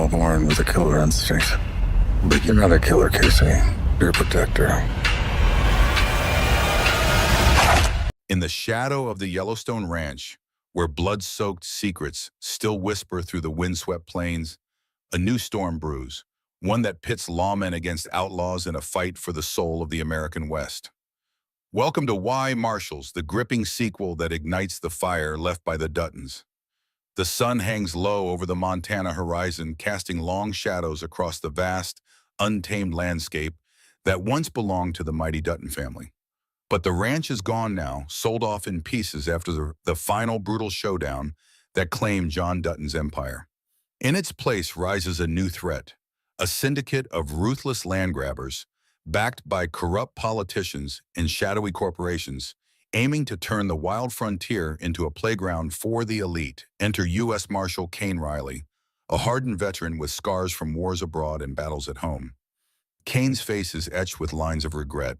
all born with a killer instinct. But you're not a killer, Casey. You're a protector. In the shadow of the Yellowstone Ranch, where blood-soaked secrets still whisper through the windswept plains, a new storm brews, one that pits lawmen against outlaws in a fight for the soul of the American West. Welcome to Why Marshals, the gripping sequel that ignites the fire left by the Duttons. The sun hangs low over the Montana horizon, casting long shadows across the vast, untamed landscape that once belonged to the mighty Dutton family. But the ranch is gone now, sold off in pieces after the final brutal showdown that claimed John Dutton's empire. In its place rises a new threat, a syndicate of ruthless land grabbers, backed by corrupt politicians and shadowy corporations, aiming to turn the wild frontier into a playground for the elite. Enter U.S. Marshal Kane Riley, a hardened veteran with scars from wars abroad and battles at home. Kane's face is etched with lines of regret.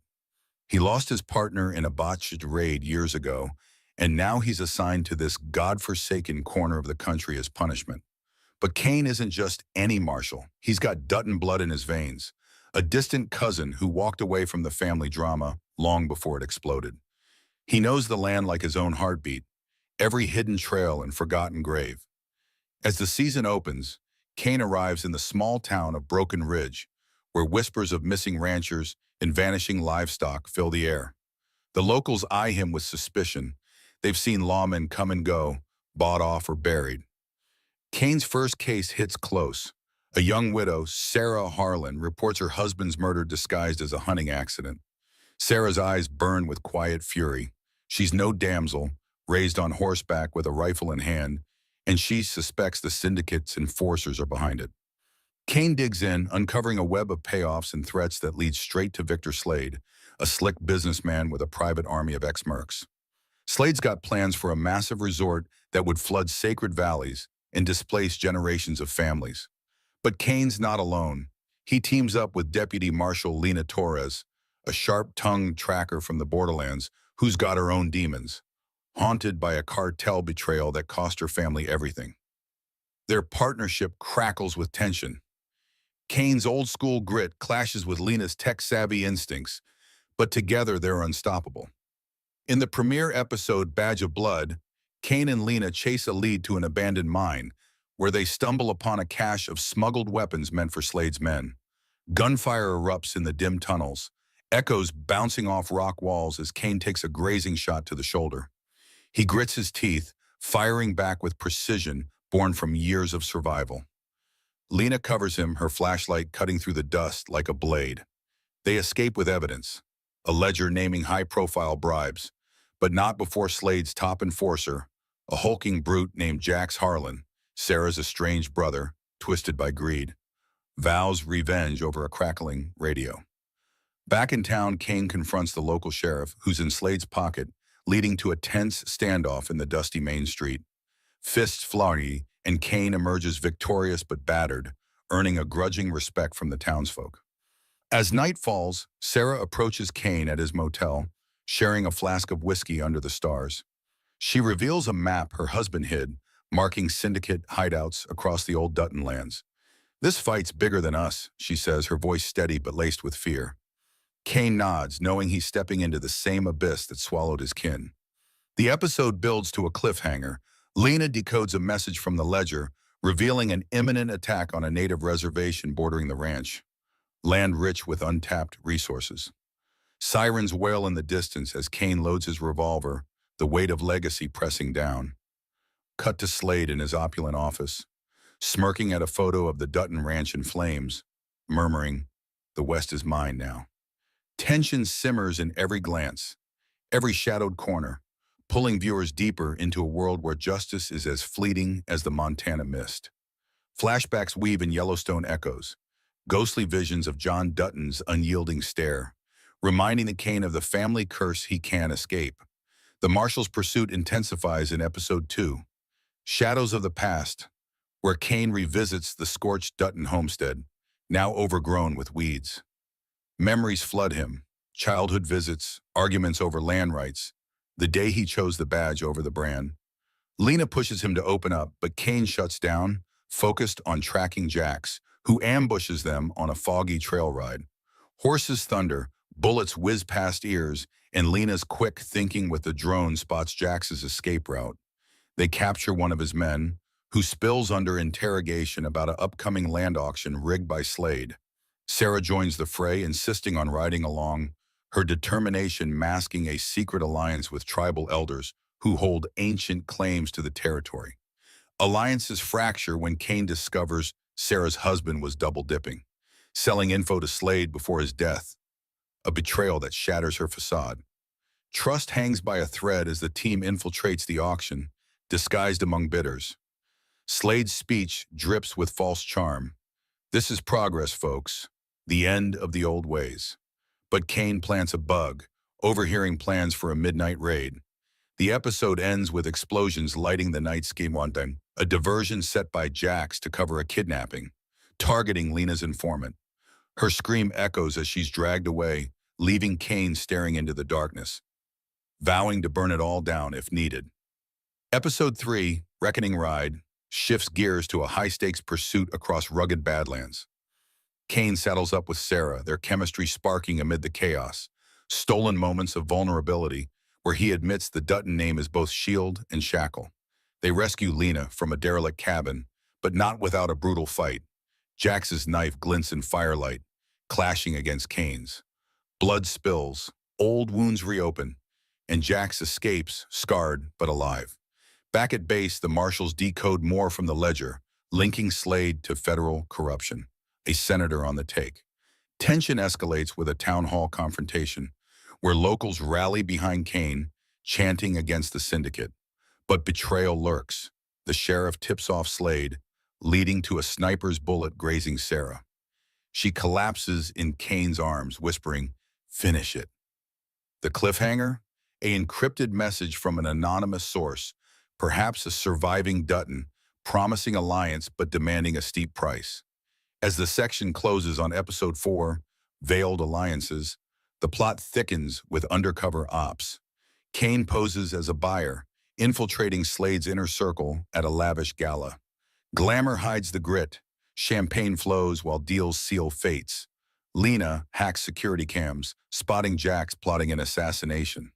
He lost his partner in a botched raid years ago, and now he's assigned to this godforsaken corner of the country as punishment. But Kane isn't just any marshal. He's got Dutton blood in his veins, a distant cousin who walked away from the family drama long before it exploded. He knows the land like his own heartbeat, every hidden trail and forgotten grave. As the season opens, Kane arrives in the small town of Broken Ridge, where whispers of missing ranchers and vanishing livestock fill the air. The locals eye him with suspicion. They've seen lawmen come and go, bought off or buried. Kane's first case hits close. A young widow, Sarah Harlan, reports her husband's murder disguised as a hunting accident. Sarah's eyes burn with quiet fury. She's no damsel, raised on horseback with a rifle in hand, and she suspects the syndicate's enforcers are behind it. Kane digs in, uncovering a web of payoffs and threats that lead straight to Victor Slade, a slick businessman with a private army of ex-mercs. Slade's got plans for a massive resort that would flood sacred valleys and displace generations of families. But Kane's not alone. He teams up with Deputy Marshal Lena Torres, a sharp-tongued tracker from the borderlands who's got her own demons, haunted by a cartel betrayal that cost her family everything. Their partnership crackles with tension. Kane's old-school grit clashes with Lena's tech-savvy instincts, but together they're unstoppable. In the premiere episode Badge of Blood, Kane and Lena chase a lead to an abandoned mine, where they stumble upon a cache of smuggled weapons meant for Slade's men. Gunfire erupts in the dim tunnels, echoes bouncing off rock walls as Kane takes a grazing shot to the shoulder. He grits his teeth, firing back with precision born from years of survival. Lena covers him, her flashlight cutting through the dust like a blade. They escape with evidence, a ledger naming high-profile bribes, but not before Slade's top enforcer, a hulking brute named Jax Harlan, Sarah's estranged brother, twisted by greed, vows revenge over a crackling radio. Back in town, Kane confronts the local sheriff, who's in Slade's pocket, leading to a tense standoff in the dusty main street. Fists fly, and Kane emerges victorious but battered, earning a grudging respect from the townsfolk. As night falls, Sarah approaches Kane at his motel, sharing a flask of whiskey under the stars. She reveals a map her husband hid, marking syndicate hideouts across the old Dutton lands. "This fight's bigger than us," she says, her voice steady but laced with fear. Kane nods, knowing he's stepping into the same abyss that swallowed his kin. The episode builds to a cliffhanger. Lena decodes a message from the ledger, revealing an imminent attack on a native reservation bordering the ranch, land rich with untapped resources. Sirens wail in the distance as Kane loads his revolver, the weight of legacy pressing down. Cut to Slade in his opulent office, smirking at a photo of the Dutton ranch in flames, murmuring, "The West is mine now." Tension simmers in every glance, every shadowed corner, pulling viewers deeper into a world where justice is as fleeting as the Montana mist. Flashbacks weave in Yellowstone echoes, ghostly visions of John Dutton's unyielding stare, reminding the Kane of the family curse he can't escape. The Marshal's pursuit intensifies in Episode 2, Shadows of the Past, where Kane revisits the scorched Dutton homestead, now overgrown with weeds. Memories flood him, childhood visits, arguments over land rights, the day he chose the badge over the brand. Lena pushes him to open up, but Kane shuts down, focused on tracking Jax, who ambushes them on a foggy trail ride. Horses thunder, bullets whiz past ears, and Lena's quick thinking with the drone spots Jax's escape route. They capture one of his men, who spills under interrogation about an upcoming land auction rigged by Slade. Sarah joins the fray, insisting on riding along, her determination masking a secret alliance with tribal elders who hold ancient claims to the territory. Alliances fracture when Kane discovers Sarah's husband was double-dipping, selling info to Slade before his death, a betrayal that shatters her facade. Trust hangs by a thread as the team infiltrates the auction, disguised among bidders. Slade's speech drips with false charm. This is progress, folks, the end of the old ways. But Kane plants a bug, overhearing plans for a midnight raid. The episode ends with explosions lighting the night scheme one time, a diversion set by Jax to cover a kidnapping, targeting Lena's informant. Her scream echoes as she's dragged away, leaving Kane staring into the darkness, vowing to burn it all down if needed. Episode 3, Reckoning Ride, shifts gears to a high-stakes pursuit across rugged Badlands. Kane saddles up with Sarah, their chemistry sparking amid the chaos. Stolen moments of vulnerability, where he admits the Dutton name is both shield and shackle. They rescue Lena from a derelict cabin, but not without a brutal fight. Jax's knife glints in firelight, clashing against Kane's. Blood spills, old wounds reopen, and Jax escapes, scarred but alive. Back at base, the Marshals decode more from the ledger, linking Slade to federal corruption, a senator on the take. Tension escalates with a town hall confrontation, where locals rally behind Kane, chanting against the syndicate. But betrayal lurks. The sheriff tips off Slade, leading to a sniper's bullet grazing Sarah. She collapses in Kane's arms, whispering, "Finish it." The cliffhanger? An encrypted message from an anonymous source, perhaps a surviving Dutton, promising alliance but demanding a steep price. As the section closes on episode 4, Veiled Alliances, the plot thickens with undercover ops. Kane poses as a buyer, infiltrating Slade's inner circle at a lavish gala. Glamour hides the grit. Champagne flows while deals seal fates. Lena hacks security cams, spotting Jax plotting an assassination.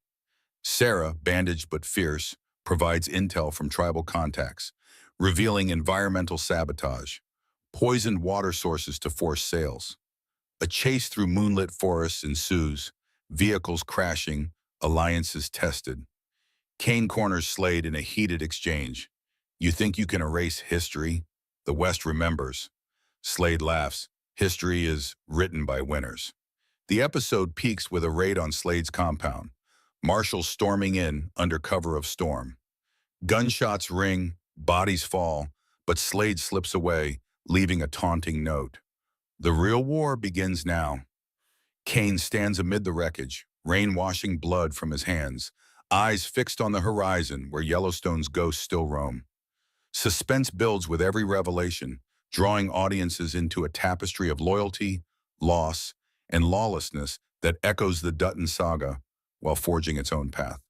Sarah, bandaged but fierce, provides intel from tribal contacts, revealing environmental sabotage, poisoned water sources to force sales. A chase through moonlit forests ensues, vehicles crashing, alliances tested. Kane corners Slade in a heated exchange. "You think you can erase history? The West remembers." Slade laughs. "History is written by winners." The episode peaks with a raid on Slade's compound. Marshals storming in under cover of storm. Gunshots ring, bodies fall, but Slade slips away, leaving a taunting note. The real war begins now. Kane stands amid the wreckage, rain washing blood from his hands, eyes fixed on the horizon where Yellowstone's ghosts still roam. Suspense builds with every revelation, drawing audiences into a tapestry of loyalty, loss, and lawlessness that echoes the Dutton saga while forging its own path.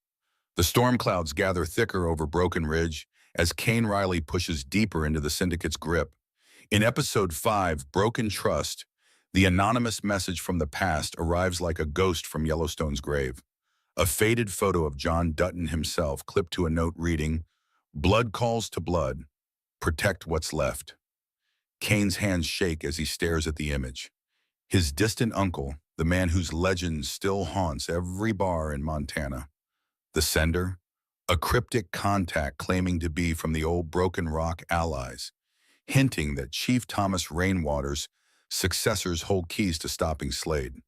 The storm clouds gather thicker over Broken Ridge as Kane Riley pushes deeper into the syndicate's grip. In episode 5, Broken Trust, the anonymous message from the past arrives like a ghost from Yellowstone's grave. A faded photo of John Dutton himself clipped to a note reading, "Blood calls to blood. Protect what's left." Kane's hands shake as he stares at the image. His distant uncle, the man whose legend still haunts every bar in Montana. The sender? A cryptic contact claiming to be from the old Broken Rock allies, hinting that Chief Thomas Rainwater's successors hold keys to stopping Slade.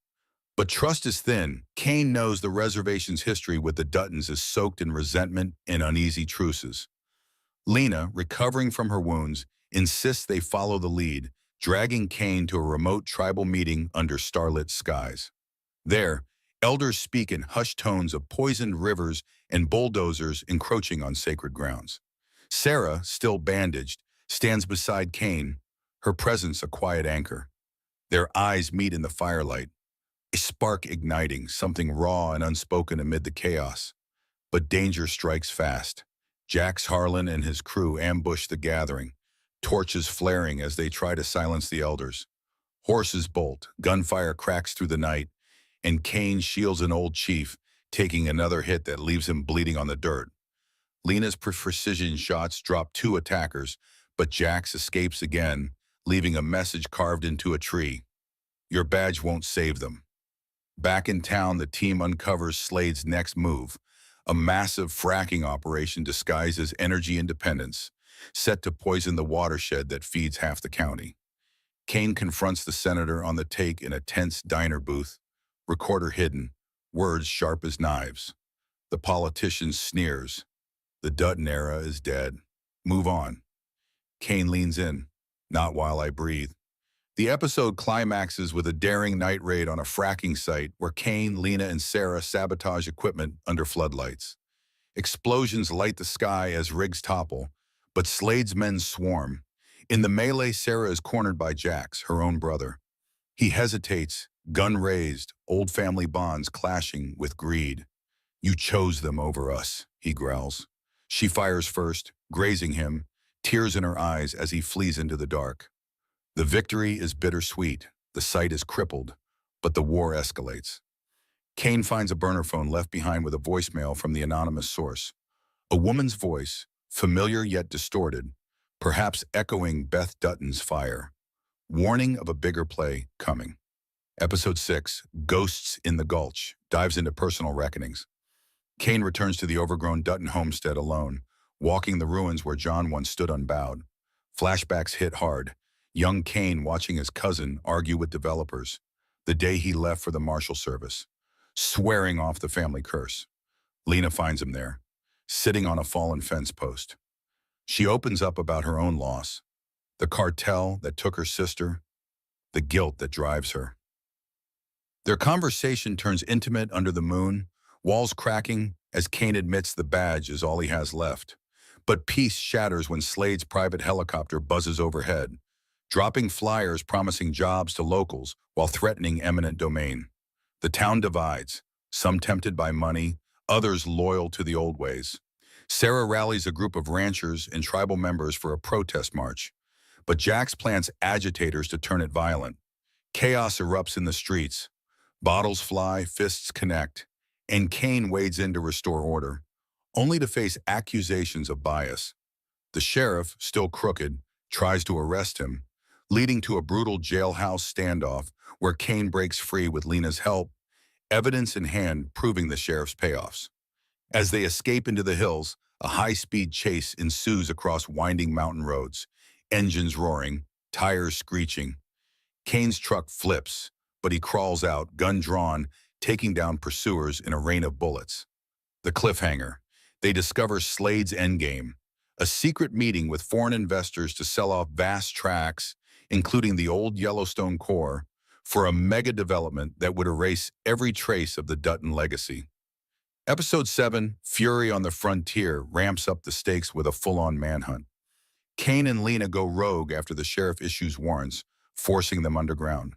But trust is thin. Kane knows the reservation's history with the Duttons is soaked in resentment and uneasy truces. Lena, recovering from her wounds, insists they follow the lead, dragging Kane to a remote tribal meeting under starlit skies. There, elders speak in hushed tones of poisoned rivers and bulldozers encroaching on sacred grounds. Sarah, still bandaged, stands beside Kane, her presence a quiet anchor. Their eyes meet in the firelight, a spark igniting, something raw and unspoken amid the chaos. But danger strikes fast. Sarah Harlan and his crew ambush the gathering, torches flaring as they try to silence the elders. Horses bolt, gunfire cracks through the night, and Kane shields an old chief, taking another hit that leaves him bleeding on the dirt. Lena's precision shots drop two attackers, but Jax escapes again, leaving a message carved into a tree. Your badge won't save them. Back in town, the team uncovers Slade's next move, a massive fracking operation disguised as energy independence, set to poison the watershed that feeds half the county. Kane confronts the senator on the take in a tense diner booth, recorder hidden, words sharp as knives. The politician sneers. The Dutton era is dead. Move on. Kane leans in. Not while I breathe. The episode climaxes with a daring night raid on a fracking site where Kane, Lena, and Sarah sabotage equipment under floodlights. Explosions light the sky as rigs topple, but Slade's men swarm. In the melee, Sarah is cornered by Jax, her own brother. He hesitates, gun raised, old family bonds clashing with greed. You chose them over us, he growls. She fires first, grazing him, tears in her eyes as he flees into the dark. The victory is bittersweet, the site is crippled, but the war escalates. Kane finds a burner phone left behind with a voicemail from the anonymous source. A woman's voice, familiar yet distorted, perhaps echoing Beth Dutton's fire. Warning of a bigger play coming. Episode 6, Ghosts in the Gulch, dives into personal reckonings. Kane returns to the overgrown Dutton homestead alone, walking the ruins where John once stood unbowed. Flashbacks hit hard. Young Kane watching his cousin argue with developers, the day he left for the Marshal service, swearing off the family curse. Lena finds him there, sitting on a fallen fence post. She opens up about her own loss, the cartel that took her sister, the guilt that drives her. Their conversation turns intimate under the moon, walls cracking as Kane admits the badge is all he has left. But peace shatters when Slade's private helicopter buzzes overhead, dropping flyers promising jobs to locals while threatening eminent domain. The town divides, some tempted by money, others loyal to the old ways. Sarah rallies a group of ranchers and tribal members for a protest march, but Jax plants agitators to turn it violent. Chaos erupts in the streets. Bottles fly, fists connect, and Kane wades in to restore order, only to face accusations of bias. The sheriff, still crooked, tries to arrest him, leading to a brutal jailhouse standoff where Kane breaks free with Lena's help, evidence in hand proving the sheriff's payoffs. As they escape into the hills, a high-speed chase ensues across winding mountain roads, engines roaring, tires screeching. Kane's truck flips, but he crawls out, gun drawn, taking down pursuers in a rain of bullets. The cliffhanger. They discover Slade's endgame, a secret meeting with foreign investors to sell off vast tracts, including the old Yellowstone core, for a mega development that would erase every trace of the Dutton legacy. Episode 7, Fury on the Frontier, ramps up the stakes with a full-on manhunt. Kane and Lena go rogue after the sheriff issues warrants, forcing them underground.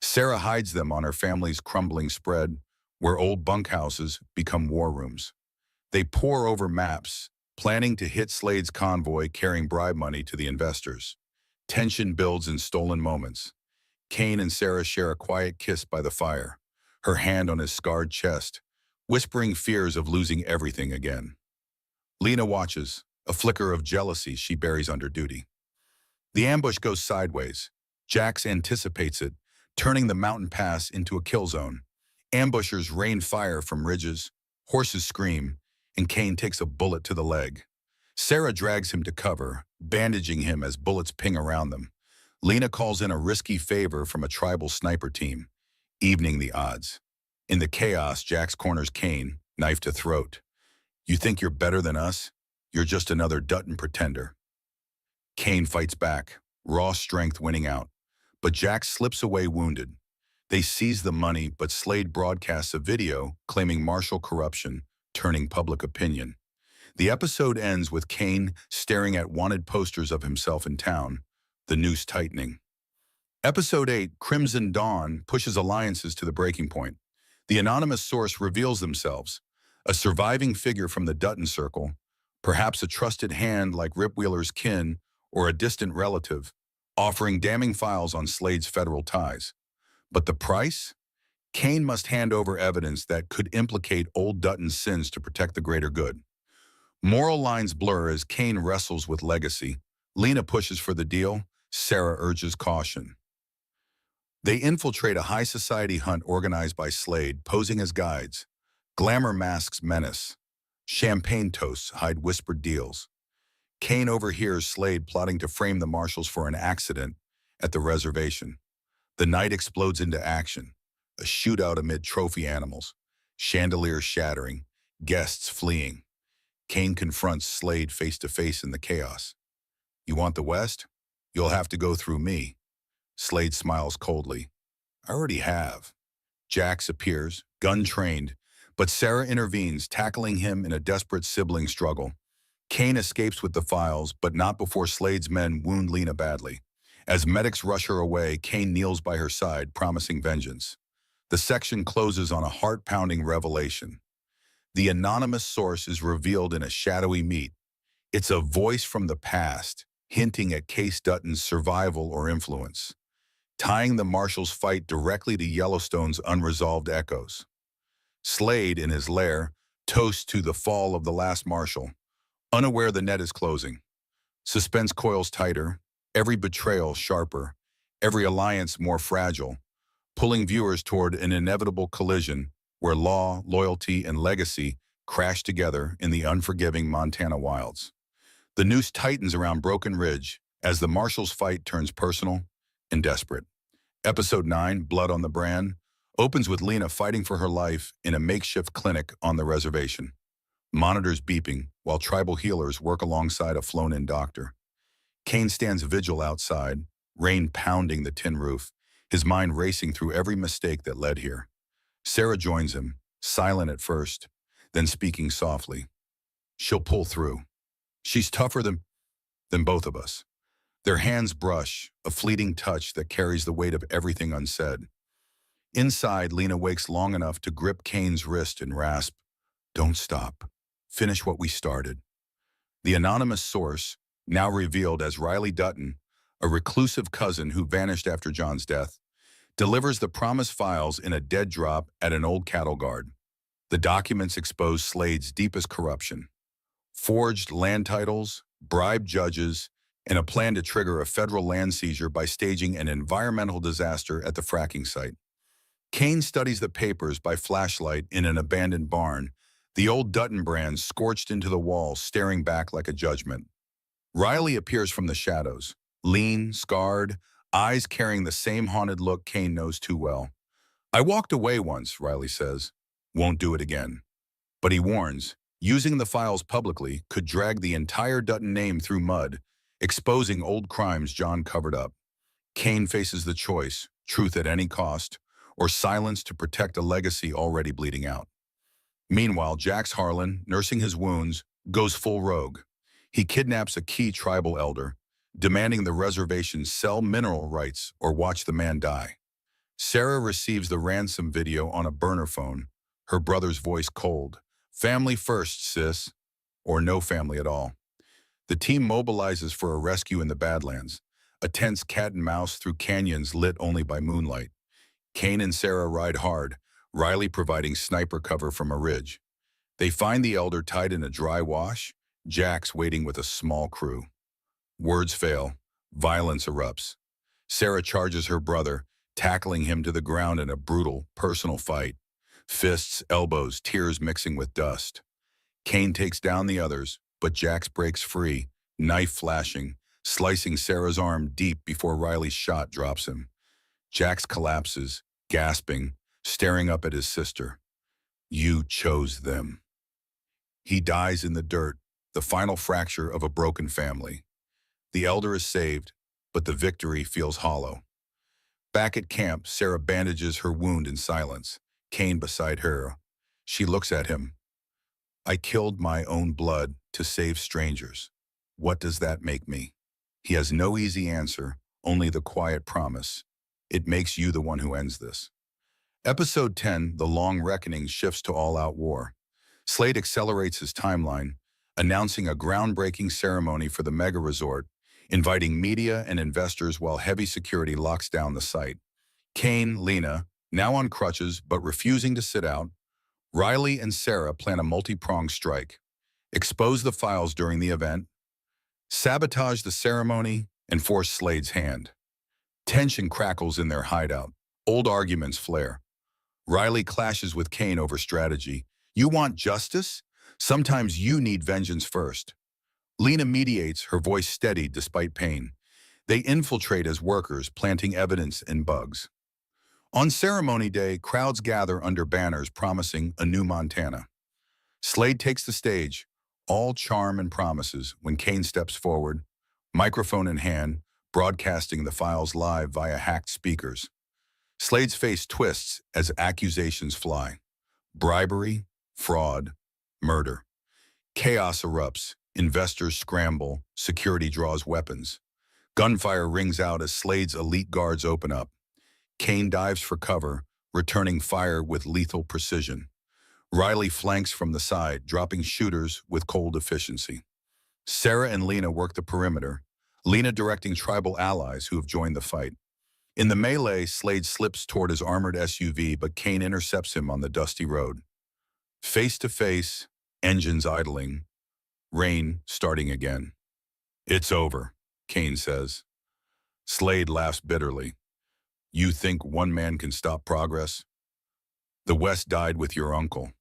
Sarah hides them on her family's crumbling spread, where old bunkhouses become war rooms. They pore over maps, planning to hit Slade's convoy carrying bribe money to the investors. Tension builds in stolen moments. Kane and Sarah share a quiet kiss by the fire, her hand on his scarred chest, whispering fears of losing everything again. Lena watches, a flicker of jealousy she buries under duty. The ambush goes sideways. Jax anticipates it, turning the mountain pass into a kill zone. Ambushers rain fire from ridges, horses scream, and Kane takes a bullet to the leg. Sarah drags him to cover, bandaging him as bullets ping around them. Lena calls in a risky favor from a tribal sniper team, evening the odds. In the chaos, Jax corners Kane, knife to throat. You think you're better than us? You're just another Dutton pretender. Kane fights back, raw strength winning out, but Jax slips away wounded. They seize the money, but Slade broadcasts a video claiming martial corruption, turning public opinion. The episode ends with Kane staring at wanted posters of himself in town, the noose tightening. Episode 8, Crimson Dawn, pushes alliances to the breaking point. The anonymous source reveals themselves, a surviving figure from the Dutton circle, perhaps a trusted hand like Rip Wheeler's kin, or a distant relative, offering damning files on Slade's federal ties. But the price? Kane must hand over evidence that could implicate old Dutton's sins to protect the greater good. Moral lines blur as Kane wrestles with legacy. Lena pushes for the deal. Sarah urges caution. They infiltrate a high society hunt organized by Slade, posing as guides. Glamour masks menace. Champagne toasts hide whispered deals. Kane overhears Slade plotting to frame the Marshals for an accident at the reservation. The night explodes into action. A shootout amid trophy animals. Chandeliers shattering. Guests fleeing. Kane confronts Slade face to face in the chaos. "You want the West? You'll have to go through me." Slade smiles coldly. "I already have." Jax appears, gun-trained, but Sarah intervenes, tackling him in a desperate sibling struggle. Kane escapes with the files, but not before Slade's men wound Lena badly. As medics rush her away, Kane kneels by her side, promising vengeance. The section closes on a heart-pounding revelation. The anonymous source is revealed in a shadowy meet. It's a voice from the past, hinting at Case Dutton's survival or influence, tying the Marshals' fight directly to Yellowstone's unresolved echoes. Slade, in his lair, toasts to the fall of the last Marshal, unaware the net is closing. Suspense coils tighter, every betrayal sharper, every alliance more fragile, pulling viewers toward an inevitable collision where law, loyalty, and legacy crash together in the unforgiving Montana wilds. The noose tightens around Broken Ridge as the Marshals' fight turns personal and desperate. Episode 9, Blood on the Brand, opens with Lena fighting for her life in a makeshift clinic on the reservation. Monitors beeping while tribal healers work alongside a flown-in doctor. Kane stands vigil outside, rain pounding the tin roof, his mind racing through every mistake that led here. Sarah joins him, silent at first, then speaking softly. "She'll pull through. She's tougher than both of us." Their hands brush, a fleeting touch that carries the weight of everything unsaid. Inside, Lena wakes long enough to grip Kane's wrist and rasp, "Don't stop. Finish what we started." The anonymous source, now revealed as Riley Dutton, a reclusive cousin who vanished after John's death, delivers the promised files in a dead drop at an old cattle guard. The documents expose Slade's deepest corruption. Forged land titles, bribed judges, and a plan to trigger a federal land seizure by staging an environmental disaster at the fracking site. Kane studies the papers by flashlight in an abandoned barn, the old Dutton brand scorched into the wall, staring back like a judgment. Riley appears from the shadows, lean, scarred, eyes carrying the same haunted look Kane knows too well. "I walked away once," Riley says. "Won't do it again." But he warns, using the files publicly could drag the entire Dutton name through mud, exposing old crimes John covered up. Kane faces the choice, truth at any cost, or silence to protect a legacy already bleeding out. Meanwhile, Sarah Harlan, nursing his wounds, goes full rogue. He kidnaps a key tribal elder, demanding the reservation sell mineral rights or watch the man die. Sarah receives the ransom video on a burner phone, her brother's voice cold. "Family first, sis," or no family at all. The team mobilizes for a rescue in the Badlands, a tense cat and mouse through canyons lit only by moonlight. Kane and Sarah ride hard, Riley providing sniper cover from a ridge. They find the elder tied in a dry wash, Jax waiting with a small crew. Words fail, violence erupts. Sarah charges her brother, tackling him to the ground in a brutal, personal fight. Fists, elbows, tears mixing with dust. Kane takes down the others, but Jax breaks free, knife flashing, slicing Sarah's arm deep before Riley's shot drops him. Jax collapses, gasping, staring up at his sister. "You chose them." He dies in the dirt, the final fracture of a broken family. The elder is saved, but the victory feels hollow. Back at camp, Sarah bandages her wound in silence, Kane beside her. She looks at him. "I killed my own blood to save strangers. What does that make me?" He has no easy answer, only the quiet promise. "It makes you the one who ends this." Episode 10, The Long Reckoning, shifts to all-out war. Slade accelerates his timeline, announcing a groundbreaking ceremony for the mega resort, inviting media and investors while heavy security locks down the site. Kane, Lena, now on crutches but refusing to sit out, Riley and Sarah plan a multi-pronged strike, expose the files during the event, sabotage the ceremony, and force Slade's hand. Tension crackles in their hideout. Old arguments flare. Riley clashes with Kane over strategy. You want justice? Sometimes you need vengeance first. Lena mediates, her voice steady despite pain. They infiltrate as workers, planting evidence in bugs. On ceremony day, crowds gather under banners promising a new Montana. Slade takes the stage, all charm and promises, when Kane steps forward, microphone in hand, broadcasting the files live via hacked speakers. Slade's face twists as accusations fly. Bribery, fraud, murder. Chaos erupts. Investors scramble. Security draws weapons. Gunfire rings out as Slade's elite guards open up. Kane dives for cover, returning fire with lethal precision. Riley flanks from the side, dropping shooters with cold efficiency. Sarah and Lena work the perimeter, Lena directing tribal allies who have joined the fight. In the melee, Slade slips toward his armored SUV, but Kane intercepts him on the dusty road. Face to face, engines idling, rain starting again. It's over, Kane says. Slade laughs bitterly. You think one man can stop progress? The West died with your uncle.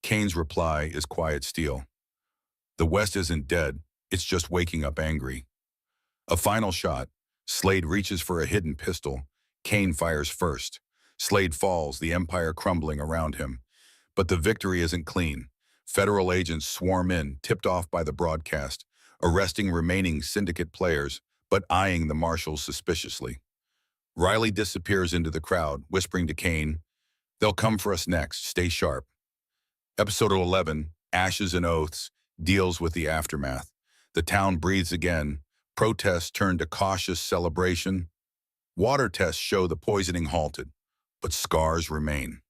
Kane's reply is quiet steel. The West isn't dead, it's just waking up angry. A final shot. Slade reaches for a hidden pistol. Kane fires first. Slade falls, the empire crumbling around him. But the victory isn't clean. Federal agents swarm in, tipped off by the broadcast, arresting remaining syndicate players, but eyeing the Marshals suspiciously. Riley disappears into the crowd, whispering to Kane, "They'll come for us next, stay sharp." Episode 11, Ashes and Oaths, deals with the aftermath. The town breathes again. Protests turn to cautious celebration. Water tests show the poisoning halted, but scars remain.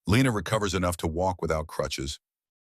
Lena recovers enough to walk without crutches,